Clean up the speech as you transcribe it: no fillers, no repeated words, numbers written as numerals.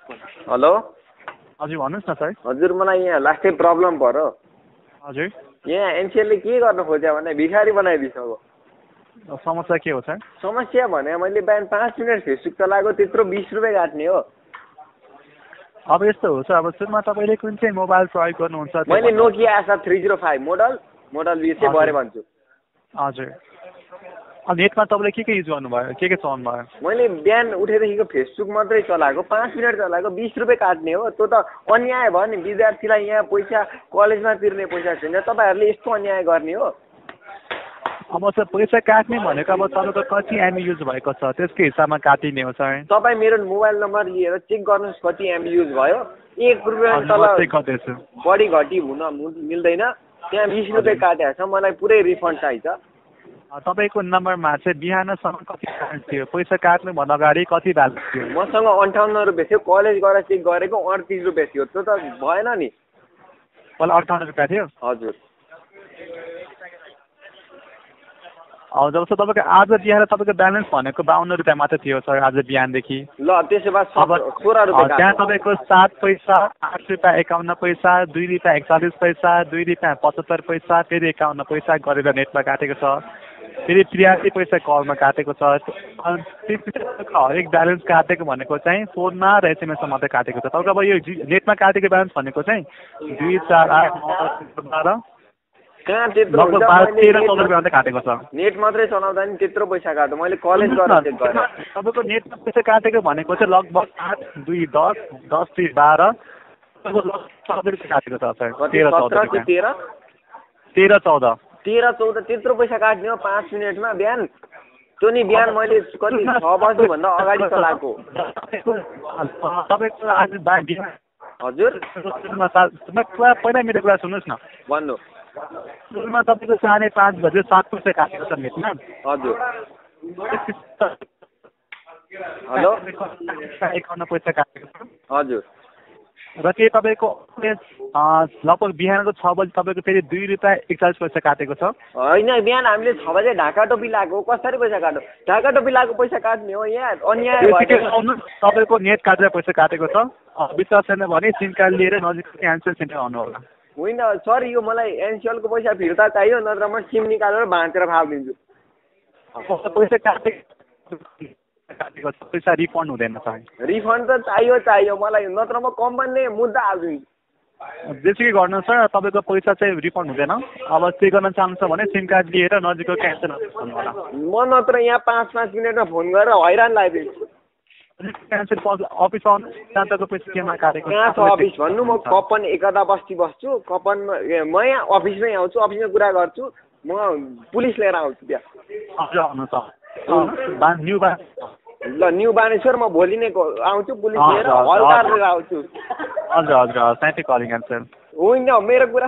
Hello हजुर भन्नुहोस् न सर। हजुर मलाई यहाँ लास्टै प्रब्लम पर्यो। हजुर यहाँ एनसिएलले के गर्न खोज्यो भने भिखारी बनाइदिसक्यो। समस्या के हो सर? समस्या भने मैले बिहान 5 मिनट फेसबुक चलाएको त्यत्रो 20 रुपियाँ काट्ने हो। अब यस्तो हो सर, अब सुरुमा तपाईँले कुन चाहिँ मोबाइल प्रयोग गर्नुहुन्छ? मैले नोकिया आशा 305 मोडल बिर्से भरे भन्छु। हजुर। अब नेटमा तपाईँले के युज गर्नुभयो, के चलाउनु भयो? मैले बिहान उठेदेखिको फेसबुक मात्रै चलाएको, 5 मिनट चलाएको 20 रुपियाँ काट्ने हो। त्यो त अन्याय भयो नि। विद्यार्थीलाई यहाँ पैसा कलेजमा तिर्ने पैसा छैन, तपाईँहरूले यस्तो अन्याय गर्ने हो। अब सर पैसा काट्ने भनेको अब तपाईँको कति एमबी युज भएको छ त्यसकै हिसाबमा काटिने हो सर। तपाईँ मेरो मोबाइल नम्बर लिएर चेक गर्नुहोस् कति एमबी युज भयो। 1 रुपियाँ तल बढी घटी हुन मिल्दैन। त्यहाँ 20 रुपियाँ काटेको छ। मलाई पुरै रिफन्ड चाहिन्छ। तपाईँको नम्बरमा चाहिँ बिहानसम्म कति ब्यालेन्स थियो? पैसा काट्नुभन्दा अगाडि कति ब्यालेन्स थियो? मसँग 58 रुपियाँ थियो। कलेज गएर चेक गरेको 38 रुपियाँ थियो। त्यो त भएन नि। पहिला 58 रुपियाँ थियो? हजुर। जब चाहिँ तपाईँको आज बिहान तपाईँको ब्यालेन्स भनेको 52 रुपियाँ मात्रै थियो सर आज बिहानदेखि। ल त्यसो भए 16 रुपियाँ त्यहाँ तपाईँको 7 पैसा, 8 रुपियाँ 51 पैसा, 2 रुपियाँ 41 पैसा, 2 रुपियाँ 75 पैसा, फेरि 51 पैसा गरेर नेटमा काटेको छ। फेरि 83 पैसा कलमा काटेको छ। हरेक ब्यालेन्स काटेको भनेको चाहिँ फोनमा र एसएमएसमा मात्रै काटेको छ। तपाईँको अब यो नेटमा काटेको ब्यालेन्स भनेको चाहिँ 2, 4, 8, 9, 12 कहाँ त्यत्रो हुन्छ? 13-14 रुपियाँ मात्रै काटेको छ। नेट मात्रै चलाउँदा नि त्यत्रो पैसा काट्यो। मैले कलेज गएर चेक गरेँ। तपाईँको नेटमा पैसा काटेको भनेको चाहिँ लगभग 8, 2, 10, 10, 3, 12 काटेको छ सर। 13-14 त्यत्रो पैसा काट्ने हो 5 मिनटमा बिहान। त्यो नि बिहान मैले कति 6 बज्नुभन्दा अगाडि चलाएको। तपाईँको आज हजुर पहिला मेरो कुरा सुन्नुहोस् न। भन्नु। सुरुमा तपाईँको 5:30 बजे 7 पैसा काटेको छ नेटमा। हजुर। हेलो 51 पैसा काटेको छ। हजुर। र के तपाईँको लगभग बिहानको 6 बजी तपाईँको फेरि 2 रुपियाँ 41 पैसा काटेको छ। होइन बिहान हामीले 6 बजे ढाका टोपी लगाएको। कसरी पैसा काट्यो? ढाका टोपी लगाएको पैसा काट्ने हो। यहाँ अन्याय भयो। तपाईँको नेट काटेर पैसा काटेको छ। विश्वास छैन भने सिम कार्ड लिएर नजिकको क्यान्सर सेन्टर आउनु होला। होइन सर यो मलाई एनसिएलको पैसा फिर्ता चाहियो, नत्र म सिम निकालेर भाँचेर फालिदिन्छु। पैसा काटेको छ, पैसा रिफन्ड हुँदैन सर। रिफन्ड त चाहियो मलाई, नत्र म कम्पनीले मुद्दा हालिदिन्छु। जेसुकै गर्नु सर, तपाईँको पैसा चाहिँ रिफन्ड हुँदैन। अब चेक गर्न चाहनुहुन्छ भने सिम कार्ड लिएर नजिकको क्यान्सर आउनु होला। म नत्र यहाँ 5-5 मिनटमा फोन गरेर हैरान लगाइदिन्छु। क्यान्सर अफिस आउनु जाँदाको पैसा केमा काटेको? कहाँ छ अफिस भन्नु? म कपन एकता बस्ती बस्छु। कपनमा म यहाँ अफिसमै आउँछु, अफिसमा कुरा गर्छु। म पुलिस लिएर आउँछु त्यहाँ। हजुर आउनु त न्यू बानेश्वर। म भोलि नै आउँछु पुलिस लिएर, हलदार लिएर आउँछु। हजुर साइन्टिफिक कलिङ एन्सर होइन मेरो कुरा